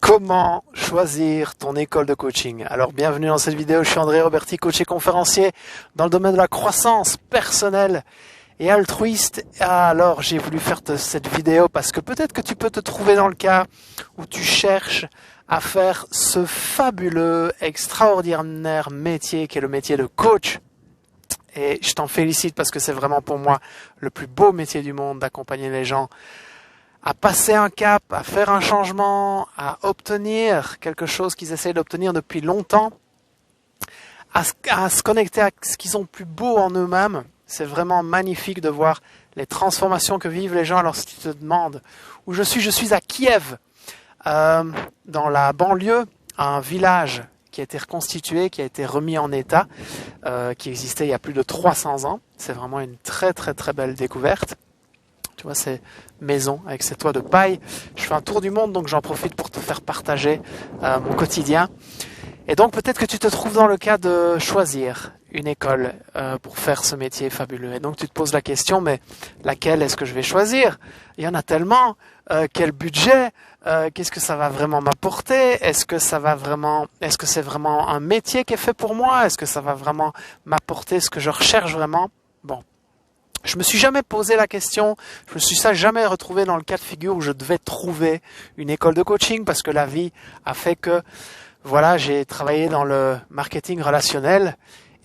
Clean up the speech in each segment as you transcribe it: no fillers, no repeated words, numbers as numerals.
Comment choisir ton école de coaching? Alors, bienvenue dans cette vidéo, je suis André Roberti, coach et conférencier dans le domaine de la croissance personnelle et altruiste. Alors, j'ai voulu faire cette vidéo parce que peut-être que tu peux te trouver dans le cas où tu cherches à faire ce fabuleux, extraordinaire métier qui est le métier de coach. Et je t'en félicite parce que c'est vraiment pour moi le plus beau métier du monde d'accompagner les gens à passer un cap, à faire un changement, à obtenir quelque chose qu'ils essaient d'obtenir depuis longtemps, à se connecter à ce qu'ils ont de plus beau en eux-mêmes. C'est vraiment magnifique de voir les transformations que vivent les gens. Alors si tu te demandes où je suis à Kiev, dans la banlieue, un village qui a été reconstitué, qui a été remis en état, qui existait il y a plus de 300 ans. C'est vraiment une très très très belle découverte. Tu vois, ces maisons avec ces toits de paille. Je fais un tour du monde, donc j'en profite pour te faire partager mon quotidien. Et donc peut-être que tu te trouves dans le cas de choisir une école pour faire ce métier fabuleux. Et donc tu te poses la question, mais laquelle est-ce que je vais choisir? Il y en a tellement. Quel budget? Qu'est-ce que ça va vraiment m'apporter? Est-ce que c'est vraiment un métier qui est fait pour moi? Est-ce que ça va vraiment m'apporter ce que je recherche vraiment? Bon. Je me suis jamais posé la question, je me suis jamais retrouvé dans le cas de figure où je devais trouver une école de coaching parce que la vie a fait que, voilà, j'ai travaillé dans le marketing relationnel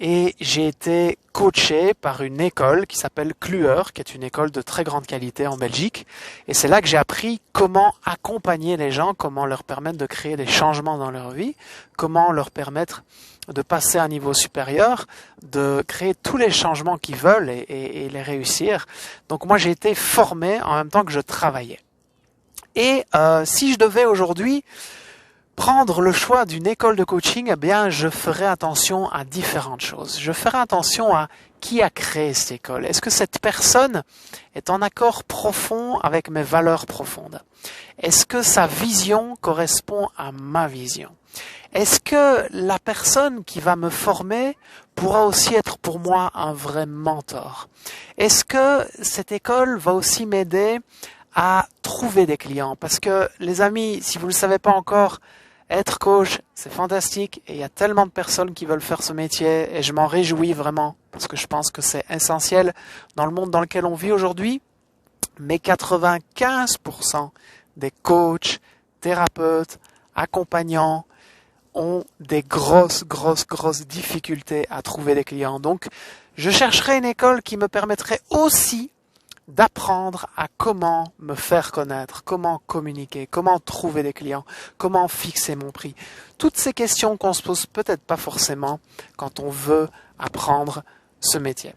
et j'ai été coaché par une école qui s'appelle Kluwer, qui est une école de très grande qualité en Belgique. Et c'est là que j'ai appris comment accompagner les gens, comment leur permettre de créer des changements dans leur vie, comment leur permettre de passer à un niveau supérieur, de créer tous les changements qu'ils veulent et les réussir. Donc moi j'ai été formé en même temps que je travaillais. Et si je devais aujourd'hui prendre le choix d'une école de coaching, eh bien, je ferai attention à différentes choses. Je ferai attention à qui a créé cette école. Est-ce que cette personne est en accord profond avec mes valeurs profondes? Est-ce que sa vision correspond à ma vision? Est-ce que la personne qui va me former pourra aussi être pour moi un vrai mentor? Est-ce que cette école va aussi m'aider à trouver des clients? Parce que les amis, si vous ne le savez pas encore, être coach, c'est fantastique et il y a tellement de personnes qui veulent faire ce métier et je m'en réjouis vraiment parce que je pense que c'est essentiel dans le monde dans lequel on vit aujourd'hui. Mais 95% des coachs, thérapeutes, accompagnants ont des grosses difficultés à trouver des clients. Donc, je chercherai une école qui me permettrait aussi d'apprendre à comment me faire connaître, comment communiquer, comment trouver des clients, comment fixer mon prix. Toutes ces questions qu'on se pose peut-être pas forcément quand on veut apprendre ce métier.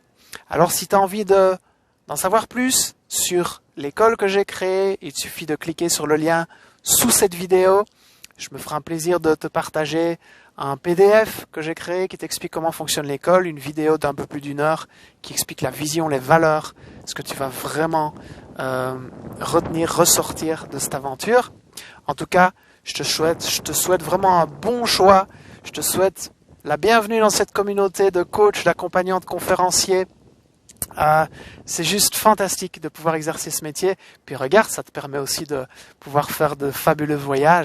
Alors si tu as envie d'en savoir plus sur l'école que j'ai créée, il suffit de cliquer sur le lien sous cette vidéo. Je me ferai un plaisir de te partager un PDF que j'ai créé qui t'explique comment fonctionne l'école, une vidéo d'un peu plus d'1 heure qui explique la vision, les valeurs, ce que tu vas vraiment ressortir de cette aventure. En tout cas, je te souhaite vraiment un bon choix. Je te souhaite la bienvenue dans cette communauté de coachs, d'accompagnants, de conférenciers. C'est juste fantastique de pouvoir exercer ce métier. Puis regarde, ça te permet aussi de pouvoir faire de fabuleux voyages.